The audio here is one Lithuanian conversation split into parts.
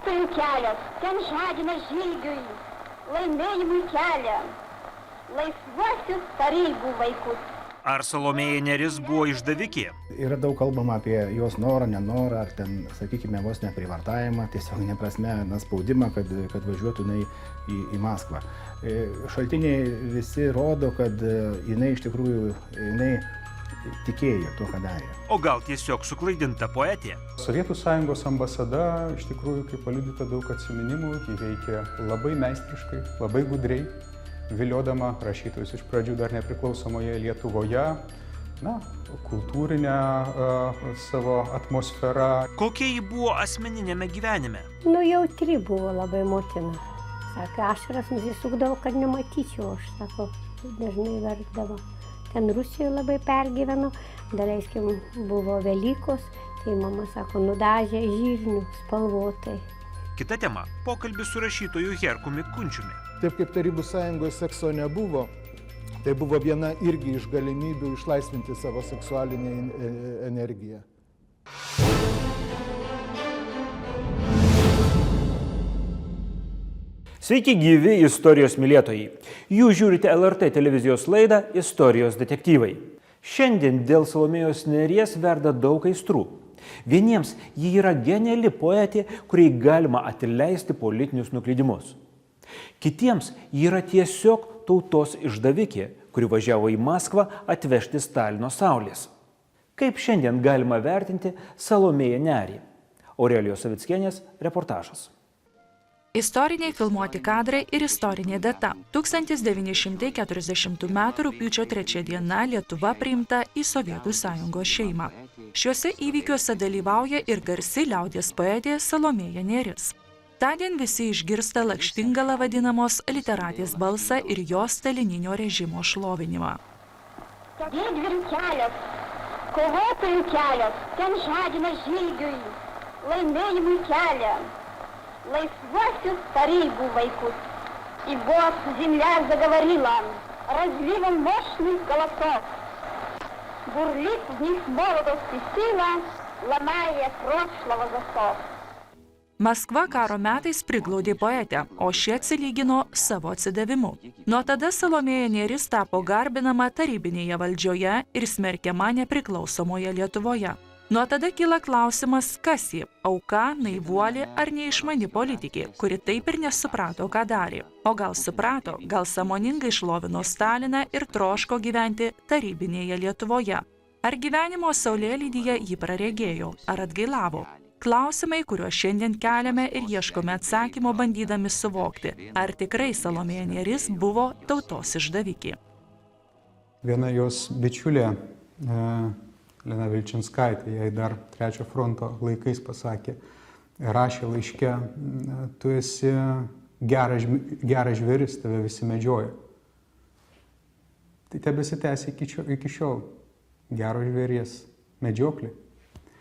Kovotojų kelias ten žadina žygiui, laimėjimui kelią, laisvuosius tarybų vaikus. Ar Salomėja Nėris buvo išdavikė? Yra daug kalbama apie jos norą, nenorą, ar ten, sakykime, vos neprivartavimą, tiesiog neprasme, spaudimą, kad važiuotų į Maskvą. Šaltiniai visi rodo, kad jinai iš tikrųjų tikėjo tuo, ką darė. O gal tiesiog suklaidinta poetė? Sovietų Sąjungos ambasada, iš tikrųjų, kaip paliudyta daug atsiminimų, jį veikė labai meistriškai, labai gudriai, viliodama rašytojus iš pradžių dar nepriklausomoje Lietuvoje, kultūrinę savo atmosferą. Kokia ji buvo asmeninėme gyvenime? Jautri buvo labai motina. Sakė, ašaras nusisukdavo, kad nematyčiau, aš sako, dažnai verkdavo. Ten Rusijoje labai pergyveno, daleiskim, buvo Velykos, tai mama sako, nudažė žirnių spalvotai. Kita tema – pokalbis su rašytoju Herkumi Kunčiumi. Taip kaip Tarybų Sąjungos sekso nebuvo, tai buvo viena irgi iš galimybių išlaisvinti savo seksualinę energiją. Sveiki gyvi istorijos mylėtojai. Jūs žiūrite LRT televizijos laidą Istorijos detektyvai. Šiandien dėl Salomėjos Nėries verda daug aistrų. Vieniems ji yra geniali poetė, kuriai galima atleisti politinius nuklydimus. Kitiems ji yra tiesiog tautos išdavikė, kuri važiavo į Maskvą atvežti Stalino saulės. Kaip šiandien galima vertinti Salomėją Nėrį? Aurelijos Savickienės reportažas. Istoriniai filmuoti kadrai ir istorinė data. 1940 m. rugpjūčio 3 diena Lietuva priimta į Sovietų Sąjungos šeimą. Šiuose įvykiuose dalyvauja ir garsi liaudies poetė Salomėja Nėris. Tądien visi išgirsta Lakštingalą vadinamos literatės balsą ir jos stalininio režimo šlovinimą. Didvyrių kelias, kovotojų kelias, ten žadina žygiui, laimėjimui kelią, laisvuosius тарибу vaikus. И вот земля заговорила разливом мощных голосов. Бурлит в них молодость и сила, ломая прошлого засов. Maskva karo metais priglaudė poetę, o ši atsilygino savo atsidavimu. Nuo tada Salomėja Nėris tapo garbinama tarybinėje valdžioje ir smerkiama nepriklausomoje Lietuvoje. Nuo tada kyla klausimas, kas ji – auka, naivuolė ar neišmani politikė, kuri taip ir nesuprato, ką darė. O gal suprato, gal sąmoningai šlovino Staliną ir troško gyventi tarybinėje Lietuvoje. Ar gyvenimo saulėlydyje ji praregėjo, ar atgailavo? Klausimai, kuriuos šiandien keliame ir ieškome atsakymo bandydami suvokti, ar tikrai Salomėja Nėris buvo tautos išdavikė. Viena jos bičiulė, Lena Vilčinskaitė, jai dar Trečio fronto laikais pasakė, rašė laiške, tu esi geras žvėris, tave visi medžioja. Tai tebesitęsia iki šiol, gero žvėries medžioklė.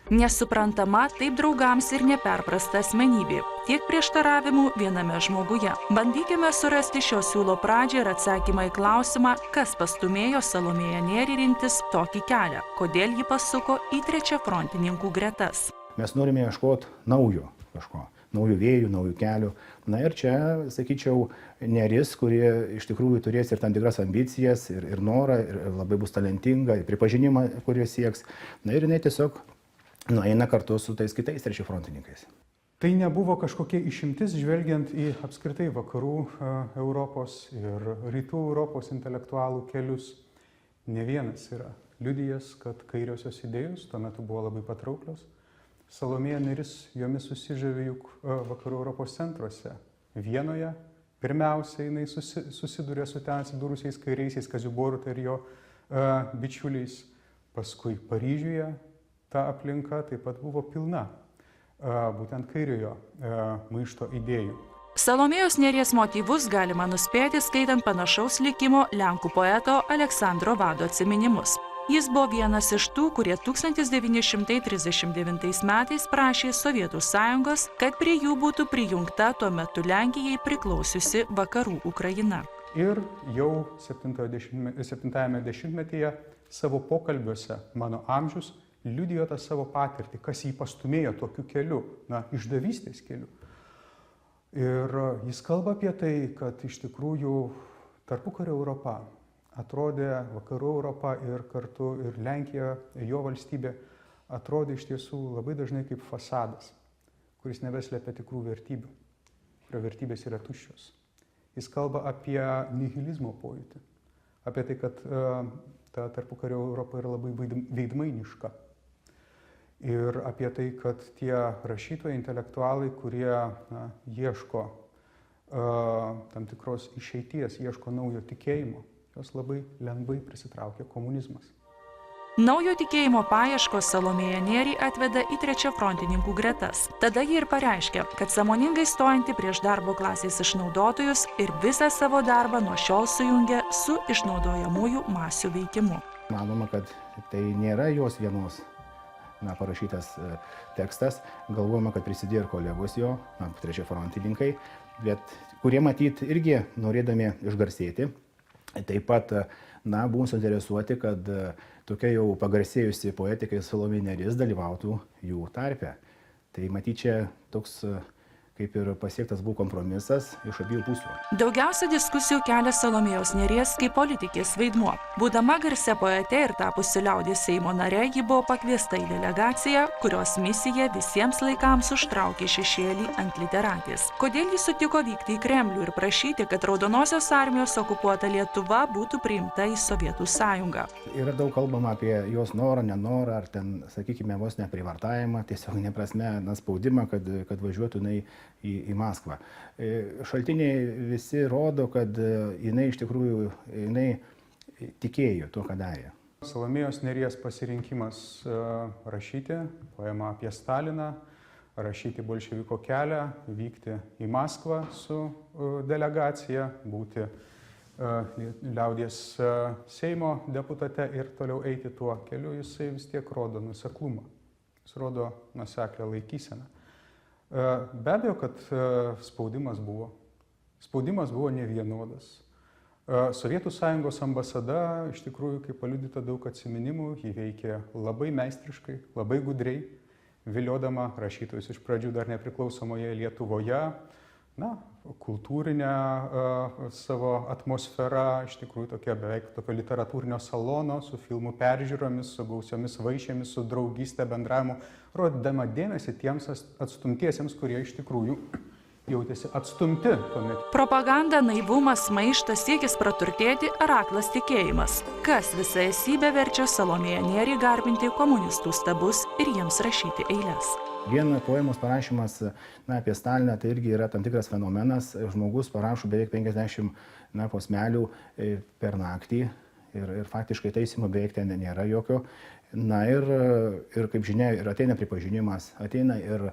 Nesuprantama taip draugams ir neperprasta asmenybė, tiek prieštaravimų viename žmoguje. Bandykime surasti šio siūlo pradžią ir atsakymą į klausimą, kas pastūmėjo Salomėją Nėrį rinktis tokį kelią, kodėl ji pasuko į trečiafrontininkų gretas. Mes norime ieškoti naujo kažko, naujų vėjų, naujų kelių. Na ir čia, sakyčiau, Nėris, kurie iš tikrųjų turės ir tam tikras ambicijas, ir norą, ir labai bus talentinga, ir pripažinimą, kurie sieks. Na ir jinai tiesiog eina kartu su tais kitais trečiafrontininkais. Tai nebuvo kažkokia išimtis, žvelgiant į apskritai vakarų Europos ir rytų Europos intelektualų kelius. Ne vienas yra liudijęs, kad kairiosios idėjos tuo metu buvo labai patrauklios. Salomėja Nėris jomis susižavi juk vakarų Europos centruose. Vienoje pirmiausia jinai susiduria su ten atsidūrusiais kairiaisiais Kaziu Boruta ir jo bičiuliais. Paskui Paryžiuje ta aplinka taip pat buvo pilna būtent kairiojo maišto idėjų. Salomėjos Nėries motyvus galima nuspėti skaitant panašaus likimo lenkų poeto Aleksandro Vado atsiminimus. Jis buvo vienas iš tų, kurie 1939 metais prašė Sovietų Sąjungos, kad prie jų būtų prijungta tuo metu Lenkijai priklausiusi vakarų Ukraina. Ir jau 70-ame dešimtmetyje savo pokalbiuose Mano amžius liudijo tą savo patirtį, kas jį pastumėjo tokiu keliu, išdavystės keliu. Ir jis kalba apie tai, kad iš tikrųjų tarpukario Europa atrodė, vakarų Europa ir kartu ir Lenkija, jo valstybė, atrodė iš tiesų labai dažnai kaip fasadas, kuris nebeslepia tikrų vertybių, kurio vertybės yra tuščios. Jis kalba apie nihilizmo pojūtį, apie tai, kad ta tarpukario Europa yra labai veidmainiška. Ir apie tai, kad tie rašytojai, intelektualai, kurie ieško tam tikros išeities, ieško naujo tikėjimo, jos labai lengvai prisitraukia komunizmas. Naujo tikėjimo paieškos Salomėją Nėrį atveda į trečiafrontininkų gretas. Tada ji ir pareiškė, kad sąmoningai stojanti prieš darbo klasės išnaudotojus ir visą savo darbą nuo šiol sujungia su išnaudojamųjų masių veikimu. Manoma, kad tai nėra jos vienos parašytas tekstas. Galvojama, kad prisidėjo ir kolegos jo, trečiafrontininkai, bet kurie matyt irgi norėdami išgarsėti, taip pat buvom suinteresuoti, kad tokia jau pagarsėjusi poetė kaip Salomėja Nėris dalyvautų jų tarpe. Tai matyt, čia toks kaip ir pasiektas buvo kompromisas iš abiejų pusių. Daugiausia diskusijų kelia Salomėjos Nėries kaip politikės vaidmuo. Būdama garsia poete ir tapusi Liaudies Seimo nare, ji buvo pakviesta į delegaciją, kurios misija visiems laikams užtraukė šešėlį ant literatės. Kodėl ji sutiko vykti į Kremlių ir prašyti, kad Raudonosios armijos okupuota Lietuva būtų priimta į Sovietų sąjungą? Yra daug kalbama apie jos norą, nenorą, ar ten, sakykime, vos neprivartavimą, tiesiog neprasme, spaudimą, kad važiuotų į Maskvą. Šaltiniai visi rodo, kad jinai iš tikrųjų tikėjo tuo, ką darė. Salomėjos Nėries pasirinkimas rašyti poemą apie Staliną, rašyti bolševiko kelią, vykti į Maskvą su delegacija, būti Liaudies Seimo deputate ir toliau eiti tuo keliu, jisai vis tiek rodo nuoseklumą. Jis rodo nuoseklią laikyseną. Be abejo, kad spaudimas buvo. Spaudimas buvo nevienodas. Sovietų sąjungos ambasada, iš tikrųjų, kaip paliudyta daug atsiminimų, jį veikė labai meistriškai, labai gudriai, viliodama rašytojus iš pradžių dar nepriklausomoje Lietuvoje, kultūrinę savo atmosferą, iš tikrųjų tokia beveik tokio literatūrinio salono, su filmų peržiūromis, su gausiomis vaišėmis, su draugystė, bendravimu, rodydama dėmesį tiems atstumtiesiems, kurie iš tikrųjų jautėsi atstumti tuomet. Propaganda, naivumas, maištas, siekis praturtėti ar aklas tikėjimas. Kas visą esybę verčia Salomėją Nėrį garbinti komunistų stabus ir jiems rašyti eiles? Vien poemos parašymas apie Staliną tai irgi yra tam tikras fenomenas. Žmogus parašo beveik 50 posmelių per naktį ir faktiškai taisymo beveik ten nėra jokio. Ir kaip žinia, ir ateina pripažinimas, ateina ir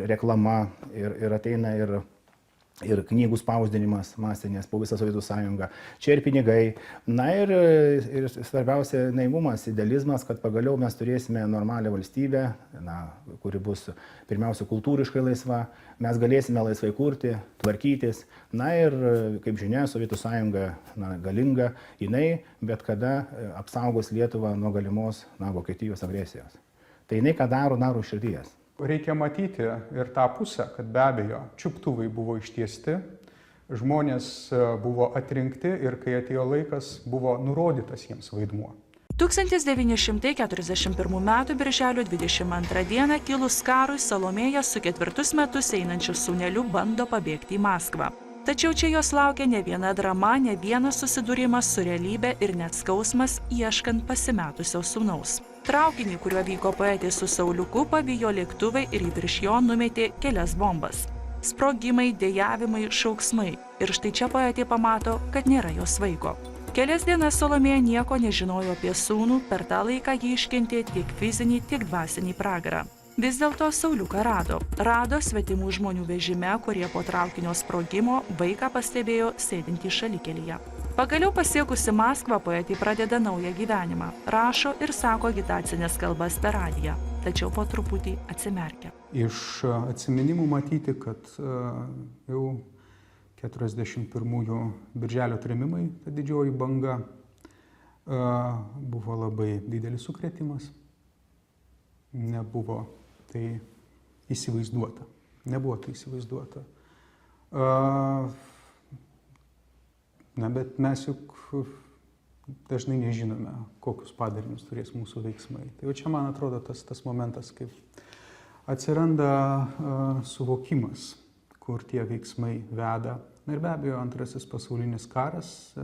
reklama, ir ateina ir knygų spausdinimas masinės po visą Sovietų sąjungą. Čia ir pinigai. Ir svarbiausia naivumas, idealizmas, kad pagaliau mes turėsime normalią valstybę, kuri bus pirmiausia kultūriškai laisva, mes galėsime laisvai kurti, tvarkytis. Ir, kaip žinia, Sovietų sąjunga galinga, jinai bet kada apsaugos Lietuvą nuo galimos Vokietijos agresijos. Tai jinai ką daro iš širdies. Reikia matyti ir tą pusę, kad be abejo čiuptuvai buvo ištiesti, žmonės buvo atrinkti ir kai atėjo laikas, buvo nurodytas jiems vaidmuo. 1941 m. birželio 22 d. kilus karui Salomėja su 4 metus einančiu sūneliu bando pabėgti į Maskvą. Tačiau čia jos laukia ne viena drama, ne vienas susidūrimas su realybė ir net skausmas ieškant pasimetusio sūnaus. Traukinį, kuriuo vyko poetė su Sauliuku, pavijo lėktuvai ir į virš jo numetė kelias bombas. Sprogimai, dejavimai, šauksmai. Ir štai čia poetė pamato, kad nėra jos vaiko. Kelias dienas Salomėja nieko nežinojo apie sūnų, per tą laiką jį iškentė tiek fizinį, tiek dvasinį pragarą. Vis dėlto Sauliuką rado svetimų žmonių vežime, kurie po traukinio sprogimo vaiką pastebėjo sėdintį šalikelyje. Pagaliau pasiekusi Maskvą, poetė pradeda naują gyvenimą. Rašo ir sako agitacinės kalbas per radiją, tačiau po truputį atsimerkia. Iš atsiminimų matyti, kad jau 41 birželio trėmimai, ta didžioji banga, buvo labai didelis sukrėtimas. Nebuvo tai įsivaizduota. Na, bet mes juk dažnai nežinome, kokius padarinius turės mūsų veiksmai. Tai jau čia, man atrodo, tas momentas, kaip atsiranda suvokimas, kur tie veiksmai veda. Na ir be abejo, Antrasis pasaulinis karas,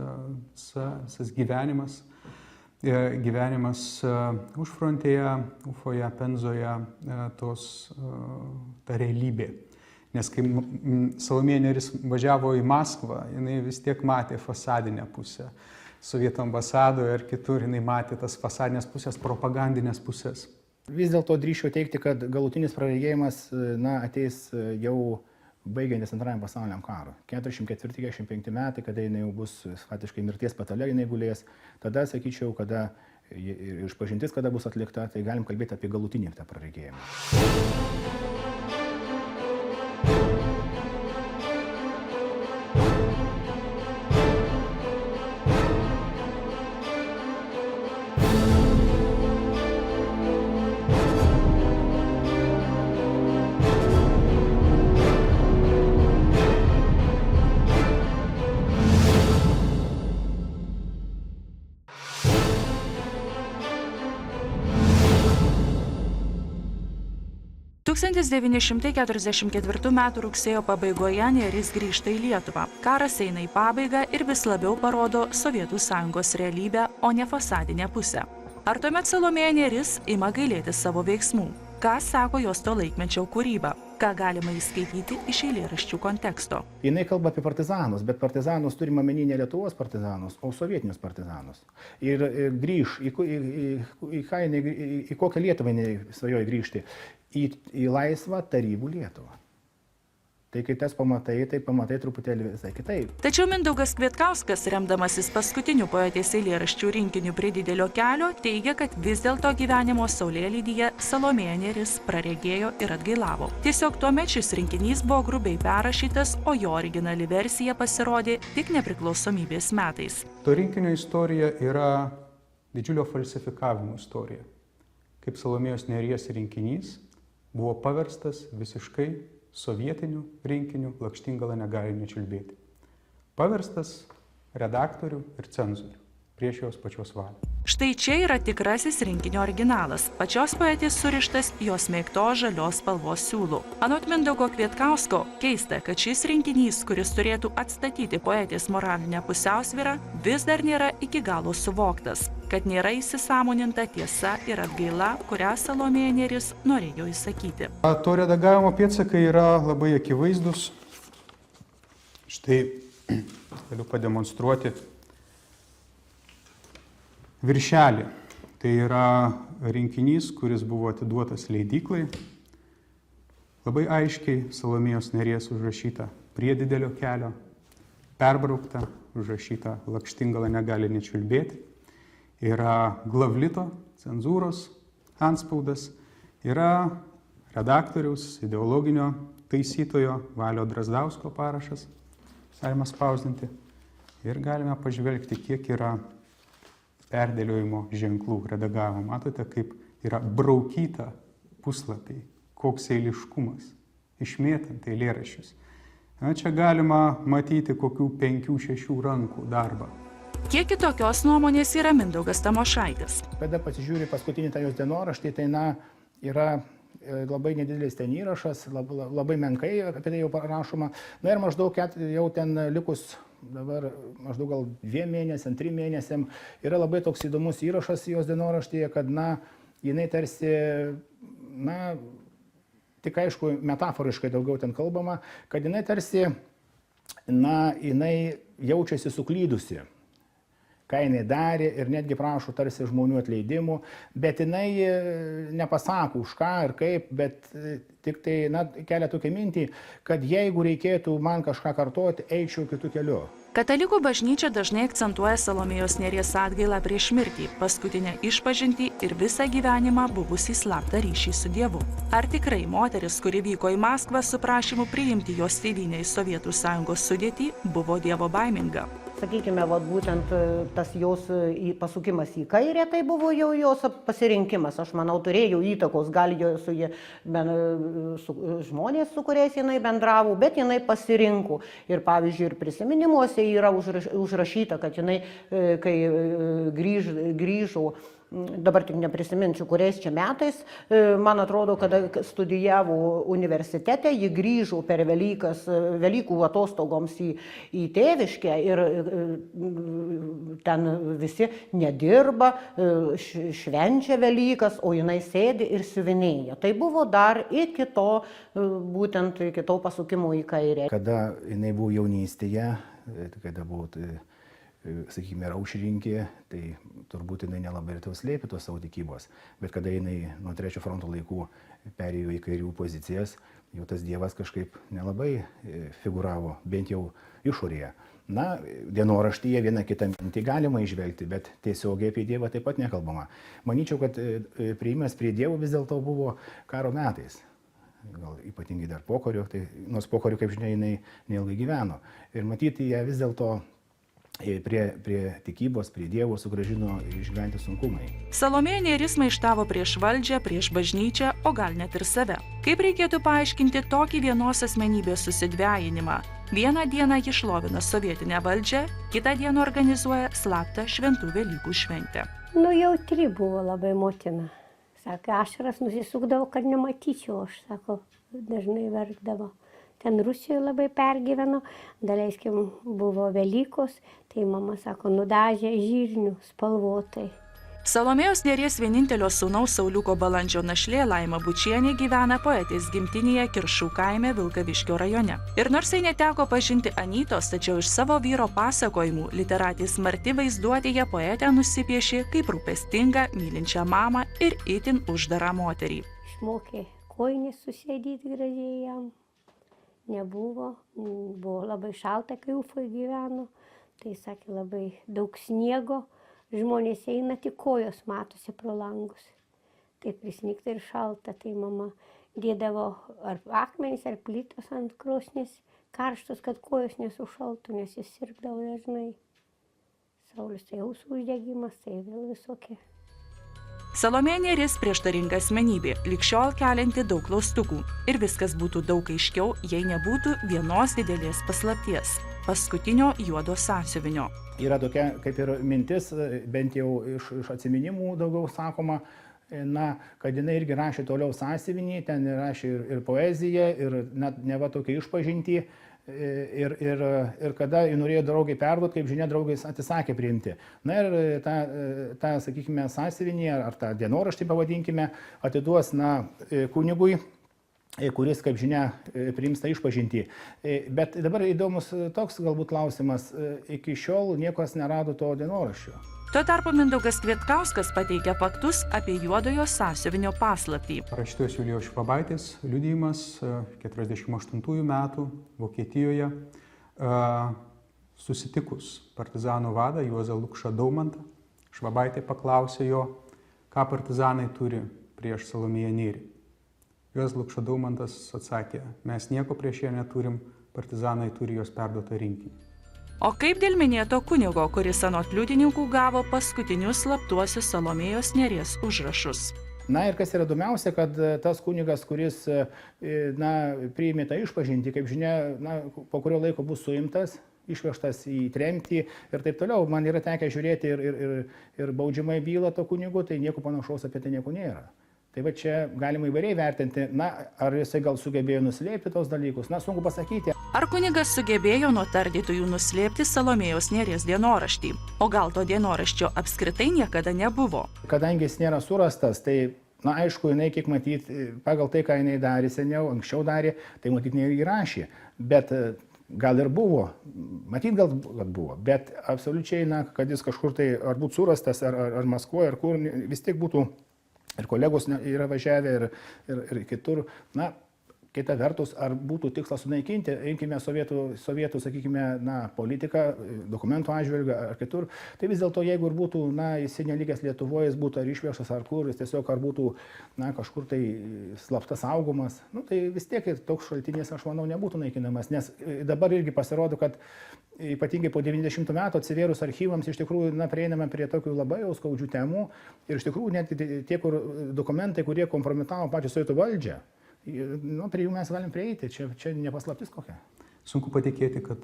visas gyvenimas užfrontėje, Ufoje, Penzoje, ta realybė. Nes kai Salomėja Nėris važiavo į Maskvą, jinai vis tiek matė fasadinę pusę. Sovietų ambasadoje ir kitur jinai matė tas fasadinės pusės, propagandinės pusės. Vis dėlto drįsčiau teigti, kad galutinis praregėjimas ateis jau baigiantis Antrajam pasauliniam karui. 44-45 metai, kada jinai jau bus faktiškai mirties patale, jinai gulės. Tada, sakyčiau, kada išpažintis, kada bus atlikta, tai galim kalbėti apie galutinį tą praregėjimą. Tūkstantis 1944 m. rugsėjo pabaigoje Nėris grįžta į Lietuvą. Karas eina į pabaigą ir vis labiau parodo Sovietų Sąjungos realybę, o ne fasadinę pusę. Ar tuomet Salomėja Nėris ima gailėti savo veiksmų? Ką sako jos to laikmečio kūryba? Ką galima įskaityti iš eilėraščių konteksto? Jinai kalba apie partizanus, bet partizanus turime omeny ne Lietuvos partizanus, o sovietinius partizanus. Ir grįž, į kokią Lietuvą jinai svajoja grįžti? Į laisvą tarybų Lietuvą. Tai kai tas pamatai, tai pamatai truputėlį visai kitaip. Tačiau Mindaugas Kvietkauskas, remdamasis paskutiniu poetės eilėraščių rinkiniu Prie didelio kelio, teigia, kad vis dėlto gyvenimo saulėlydyje Salomėja Nėris praregėjo ir atgailavo. Tiesiog tuomet šis rinkinys buvo grubiai perrašytas, o jo originali versija pasirodė tik nepriklausomybės metais. To rinkinio istorija yra didžiulio falsifikavimo istorija. Kaip Salomėjos Nėries rinkinys buvo paverstas visiškai sovietinių rinkinių Lakštingala negali nečiulbėti. Paverstas redaktorių ir cenzorių prieš jos pačios valią. Štai čia yra tikrasis rinkinio originalas. Pačios poetės surištas jos mėgtos žalios spalvos siūlų. Anot Mindaugo Kvietkausko, keista, kad šis rinkinys, kuris turėtų atstatyti poetės moralinę pusiausvyrą, vis dar nėra iki galo suvoktas, kad nėra įsisąmoninta tiesa ir atgaila, kurią Salomėja Nėris norėjo įsakyti. To redagavimo pėdsakai yra labai akivaizdus. Štai galiu pademonstruoti viršelį. Tai yra rinkinys, kuris buvo atiduotas leidyklai. Labai aiškiai Salomėjos Nėries užrašyta Prie didelio kelio, perbraukta, užrašyta Lakštingala negali nečiulbėti. Yra Glavlito, cenzūros antspaudas, yra redaktoriaus, ideologinio taisytojo Valio Drazdausko parašas, galima spausdinti. Ir galime pažvelgti, kiek yra perdėliojimo ženklų redagavimo. Matote, kaip yra braukyta puslapiai, koks eiliškumas, išmėtant eilėraščius. Čia galima matyti kokių 5-6 rankų darbą. Kiek kitokios nuomonės yra Mindaugas Tamošaitis. Kada pasižiūri paskutinį tą jos dienoraštį, tai yra labai nedidelis ten įrašas, labai menkai apie tai jau parašoma. Na ir maždaug jau ten likus dabar maždaug gal 2 mėnesiam, 3 mėnesiam yra labai toks įdomus įrašas jos dienoraštyje, kad jinai tarsi, tik aišku, metaforiškai daugiau ten kalbama, kad jinai tarsi, jinai jaučiasi suklydusi, ką jinai darė ir netgi prašo tarsi žmonių atleidimų, bet jinai nepasako už ką ir kaip, bet tik tai kelia tokią mintį, kad jeigu reikėtų man kažką kartoti, eičiau kitų keliu. Katalikų bažnyčia dažnai akcentuoja Salomėjos Nėries atgailą prieš mirtį, paskutinę išpažintį ir visą gyvenimą buvusį slaptą ryšį su Dievu. Ar tikrai moteris, kuri vyko į Maskvą su prašymu priimti jos tėvynę į Sovietų Sąjungos sudėtį, buvo Dievo baiminga? sakykime, vat, būtent tas jos pasukimas į kairę, tai buvo jau jos pasirinkimas. Aš manau, turėjo įtakos, gal su žmonės, su kuriais jinai bendravo, bet jinai pasirinko. Ir pavyzdžiui, ir prisiminimuose yra užrašyta, kad jinai, kai grįžo, dabar tik neprisiminsiu, kuriais čia metais, man atrodo, kada studijavo universitete, ji grįžo per Velykų atostogoms į tėviškę ir ten visi nedirba, švenčia Velykas, o jinai sėdi ir siuvinėja. Tai buvo dar iki to, būtent iki to pasukimo į kairę. Kada jinai buvo jaunystėje, kada buvo, sakykime, raušrinkė, tai turbūt jinai nelabai ir tau slėpė tos savo tikybos. Bet kada jinai nuo Trečio fronto laikų perėjo į kairių pozicijas, jau tas Dievas kažkaip nelabai figuravo, bent jau išorėje. Na, dienoraštyje vieną kitą mintį galima išvelgti, bet tiesiogiai apie Dievą taip pat nekalbama. Manyčiau, kad priėjimas prie Dievo vis dėlto buvo karo metais. Gal ypatingai dar pokario, tai nors pokario, kaip žinia, jinai neilgai gyveno. Ir matyti ją vis dėlto prie tikybos, prie Dievo sugrąžino išgyventi sunkumai. Salomėja Nėris maištavo prieš valdžią, prieš bažnyčią, o gal net ir save. Kaip reikėtų paaiškinti tokį vienos asmenybės susidvejinimą? Vieną dieną ji šlovina sovietinę valdžią, kitą dieną organizuoja slaptą šventų Velykų šventę. Jautri buvo labai motina. Sakė, ašaras nusisukdavo, kad nematyčiau, aš sako, dažnai verkdavo. Ten Rusijoje labai pergyveno, daleiskim, buvo Velykos, tai mama, sako, nudažė žirnių spalvotai. Salomėjos Nėries vienintelio sūnaus Sauliuko Balandžio našlė Laima Bučienė gyvena poetės gimtinėje Kiršų kaime Vilkaviškio rajone. Ir nors jai neteko pažinti Anytos, tačiau iš savo vyro pasakojimų literatės Marti vaizduotėje poetę nusipiešė kaip rūpestingą, mylinčią mamą ir itin uždarą moterį. Išmokė kojines susėdyti gražiai jam. Nebuvo, buvo labai šalta, kai Ufoj gyveno, tai sakė labai daug sniego, žmonės eina, tik kojos matosi pro langus. Tai prisnigta ir šalta, tai mama dėdavo ar akmenys, ar plytos ant krosnės karštus, kad kojos nesušaltų, nes jis sirgdavo dažnai. Saulius tai ausų uždegimas, tai vėl visokie. Salomėja Nėris prieštaringa asmenybė, lig šiol kelianti daug klaustukų. Ir viskas būtų daug aiškiau, jei nebūtų vienos didelės paslapties – paskutinio juodo sąsiuvinio. Yra tokia kaip ir mintis, bent jau iš atsiminimų daugiau sakoma, kad jinai irgi rašė toliau sąsiuvinį, ten rašė ir poeziją, ir net neva tokia išpažintį. Ir kada jį norėjo draugai perduoti, kaip žinia, draugai atsisakė priimti. Na ir tą sakykime, sąsiuvinį ar tą dienoraštį, pavadinkime, atiduos kunigui, kuris, kaip žinia, priims tą išpažintį. Bet dabar įdomus toks galbūt klausimas, iki šiol niekas nerado to dienoraščio. Tuo tarpu Mindaugas Kvietkauskas pateikia faktus apie juodojo sąsiuvinio paslaptį. Rašytojos Julijos Švabaitės liudijimas 48 metų Vokietijoje susitikus partizanų vadą Juozą Lukšą Daumantą. Švabaitė paklausė jo, ką partizanai turi prieš Salomėją Nėrį. Juozas Lukša Daumantas atsakė, mes nieko prieš ją neturim, partizanai turi jos perduotą rinkinį. O kaip dėl minėto kunigo, kuris anot liudininkų gavo paskutinius slaptuosius Salomėjos Nėries užrašus? Na ir kas yra įdomiausia, kad tas kunigas, kuris priėmė tą išpažintį, kaip žinia, po kurio laiko bus suimtas, išvežtas į tremtį ir taip toliau. Man yra tekę žiūrėti ir baudžiamąją bylą to kunigo, tai nieko panašaus apie tai nieko nėra. Tai va čia galima įvairiai vertinti, ar jisai gal sugebėjo nuslėpti tos dalykus, sunku pasakyti. Ar kunigas sugebėjo nuo tardytojų nuslėpti Salomėjos Nėries dienoraštį? O gal to dienoraščio apskritai niekada nebuvo? Kadangi jis nėra surastas, tai, aišku, jinai, kiek matyti, pagal tai, ką jinai darė seniau, anksčiau darė, tai matyti neįrašė. Bet gal ir buvo, matyt gal buvo, bet absoliučiai, kad jis kažkur tai ar būtų surastas, ar Maskvoje, ar kur, vis tiek būtų ir kolegos yra važiavę ir kitur. Kita vertus, ar būtų tikslas sunaikinti, imkime sovietų sakykime, politiką, dokumentų atžvilgiu ar kitur, tai vis dėlto, jeigu ir būtų, jis nelikęs Lietuvoje, jis būtų ar išvežtas ar kur, jis tiesiog ar būtų, kažkur tai slapta saugomas, tai vis tiek toks šaltinis, aš manau, nebūtų naikinamas, nes dabar irgi pasirodo, kad ypatingai po 90 metų atsivėrus archyvams iš tikrųjų, prieiname prie tokių labai jau skaudžių temų ir iš tikrųjų net tie dokumentai, kurie kompromitavo pačią sovietų valdžią, prie jų mes galim prieiti, čia nepaslaptis kokia. Sunku patikėti, kad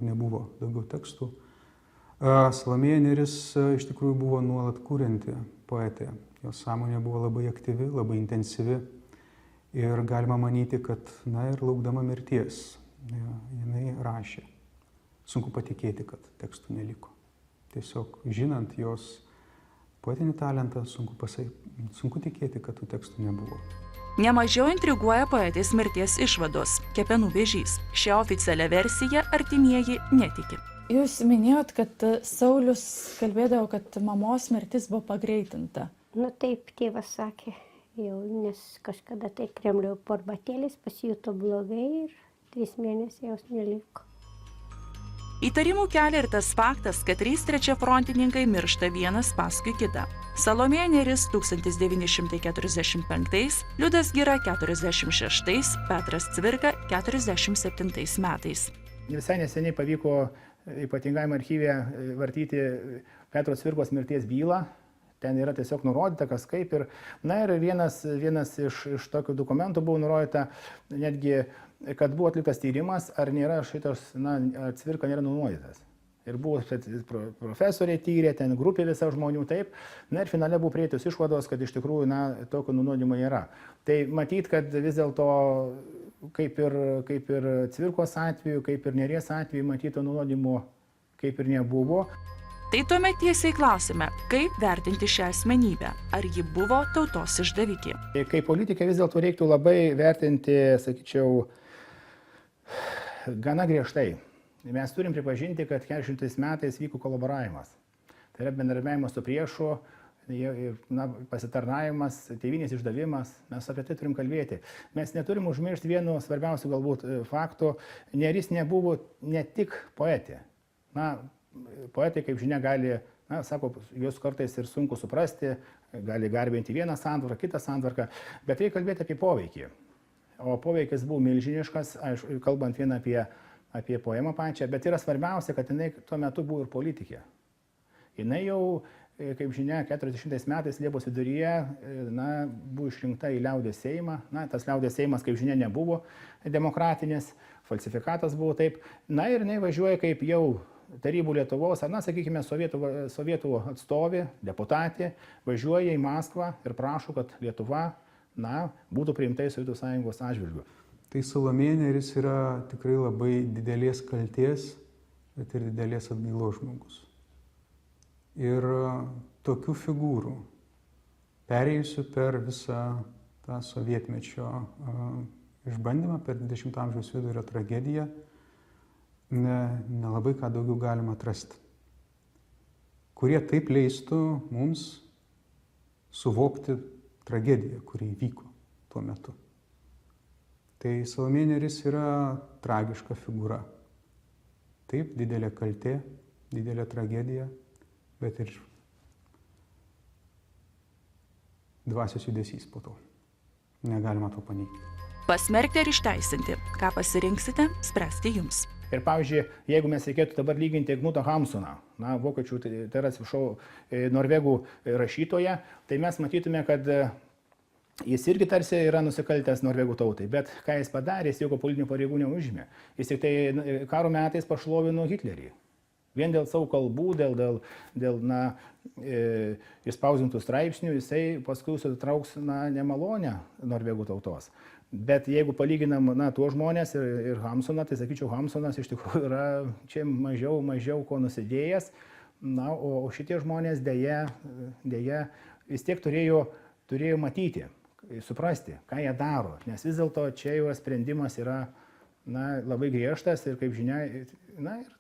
nebuvo daugiau tekstų. Salomėja Nėris iš tikrųjų buvo nuolat kurianti poetė. Jos sąmonė buvo labai aktyvi, labai intensyvi ir galima manyti, kad, ir laukdama mirties, jinai rašė. Sunku patikėti, kad tekstų neliko. Tiesiog žinant jos poetinį talentą, sunku tikėti, kad tų tekstų nebuvo. Nemažiau intriguoja poetės mirties išvados – kepenų vėžys. Šią oficialią versiją artimieji netiki. Jūs minėjot, kad Saulius kalbėdavo, kad mamos mirtis buvo pagreitinta. Taip tėvas sakė, jau, nes kažkada tai kremliau porbatėlis, pasijuto blogai ir 3 mėnesiai jos neliko. Įtarimų kelia ir tas faktas, kad 3 trečiafrontininkai miršta vienas paskui kitą. Salomėja Nėris 1945, Liudas Gira 46, Petras Cvirka 47 metais. Visai neseniai pavyko ypatingajame archyve vartyti Petro Cvirkos mirties bylą. Ten yra tiesiog nurodyta, kas kaip ir. Ir vienas iš tokių dokumentų buvo nurodyta netgi, kad buvo atliktas tyrimas, ar nėra šitas, ar Cvirka nėra nunuodytas. Ir buvo profesoriai tyrė, ten grupė visa žmonių, taip. Ir finale buvo prieitos išvados, kad iš tikrųjų, tokio nunuodimo yra. Tai matyt, kad vis dėlto, kaip ir Cvirkos atveju, kaip ir Nėries atveju, matyto nunuodimo kaip ir nebuvo. Tai tuomet tiesiai klausime, kaip vertinti šią asmenybę, ar ji buvo tautos išdavikė. Kaip politikė vis dėlto reiktų labai vertinti, sakyčiau, gana griežtai. Mes turim pripažinti, kad 40 metais vyko kolaboravimas. Tai yra bendradarbiavimas su priešu, pasitarnavimas, tėvynės išdavimas. Mes apie tai turim kalbėti. Mes neturim užmiršti vieno svarbiausių galbūt faktų. Nėris nebuvo ne tik poetė. Poetai, kaip žinia, gali, sako, jos kartais ir sunku suprasti, gali garbinti vieną santvarką, kitą santvarką, bet reikia kalbėti apie poveikį. O poveikis buvo milžiniškas, aišku, kalbant vieną apie poemą pačią, bet yra svarbiausia, kad jinai tuo metu buvo ir politikė. Jinai jau, kaip žinia, 40 metais Liepos viduryje buvo išrinkta į Liaudės Seimą. Tas Liaudės Seimas, kaip žinia, nebuvo demokratinis, falsifikatas buvo taip. Ir jinai važiuoja kaip jau tarybų Lietuvos, sakykime, sovietų atstovė, deputatė, važiuoja į Maskvą ir prašo, kad Lietuva, būtų priimta į Sovietų Sąjungos atžvilgiu. Tai Salomėja Nėris yra tikrai labai didelės kaltės, bet ir didelės atgailos žmogus. Ir tokių figūrų, perėjusių per visą tą sovietmečio išbandymą, per 20 amžiaus vidurio tragediją, nelabai ką daugiau galima atrasti, kurie taip leistų mums suvokti tragediją, kuri įvyko tuo metu. Tai Salomėja Nėris yra tragiška figūra. Taip, didelė kaltė, didelė tragedija, bet ir dvasios judesys po to. Negalima to paneigti. Pasmerkti ar išteisinti, ką pasirinksite, spręsti jums. Ir pavyzdžiui, jeigu mes reikėtų dabar lyginti Knutą Hamsuną, vokiečių, tai yra, atsiprašau, norvegų rašytoją, tai mes matytume, kad jis irgi tarsi yra nusikaltęs norvegų tautai, bet ką jis padarė, jis jokio politinių pareigų neužėmė. Jis tik tai karo metais pašlovino Hitlerį. Vien dėl savo kalbų, dėl išspausdintų straipsnių, jisai paskui sutrauks nemalonę norvegų tautos. Bet jeigu palyginam tuos žmonės ir Hamsuną, tai sakyčiau, Hamsunas iš tikrųjų yra čia mažiau ko nusidėjęs, o šitie žmonės dėja vis tiek turėjo matyti, suprasti, ką jie daro, nes vis dėlto čia jau sprendimas yra labai griežtas ir, kaip žinia,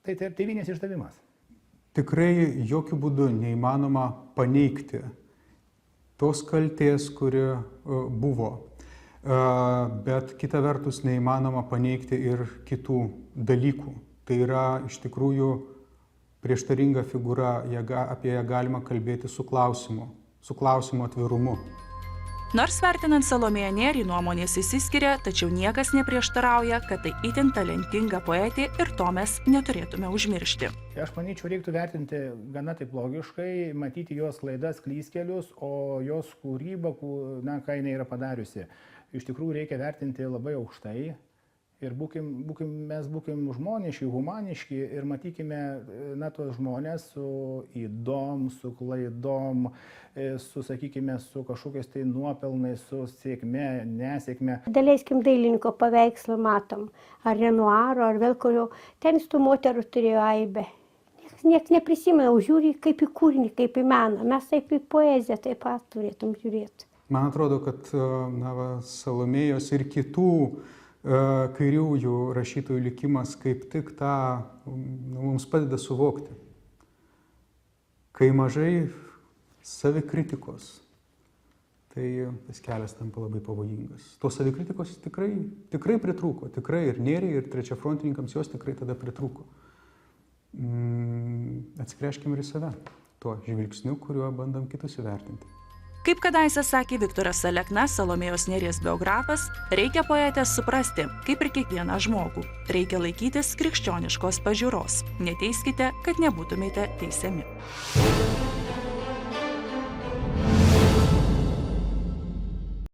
tai tėvynės išdavimas. Tikrai jokių būdų neįmanoma paneigti tos kaltės, kuri buvo. bet kita vertus neįmanoma paneigti ir kitų dalykų. Tai yra iš tikrųjų prieštaringa figūra, apie ją galima kalbėti su klausimu atvirumu. Nors vertinant Salomėją Nėrį nuomonės išsiskiria, tačiau niekas neprieštarauja, kad tai itin talentinga poetė ir to mes neturėtume užmiršti. Aš manyčiau, reiktų vertinti gana taip logiškai, matyti jos klaidas, klystkelius, o jos kūrybą, ką jinai yra padariusi. Iš tikrųjų reikia vertinti labai aukštai ir mes būkim žmoniški, humaniški ir matykime tuos žmonės su ydom, su klaidom, sakykime, su kažkokiais tai nuopelnais, su sėkme, nesėkme. Daleiskim dailininko paveikslą matom, ar Renoiro, ar vėl kurio, ten tų moterų turėjo aibę. Niekas neprisimena, žiūri kaip į kūrinį, kaip į meną. Mes taip į poeziją taip pat turėtum žiūrėti. Man atrodo, kad Salomėjos ir kitų kairiųjų rašytojų likimas kaip tik tą mums padeda suvokti. Kai mažai savikritikos, tai tas kelias tampa labai pavojingas. Tos savikritikos tikrai pritrūko, tikrai ir Nėriai, ir trečiafrontininkams jos tikrai tada pritrūko. Atsigręžkime ir į save, tuo žvilgsniu, kuriuo bandom kitus įvertinti. Kaip kadaise sakė Viktoras Alekna, Salomėjos Nėries biografas, reikia poetę suprasti, kaip ir kiekvieną žmogų. Reikia laikytis krikščioniškos pažiūros. Neteiskite, kad nebūtumėte teisiami.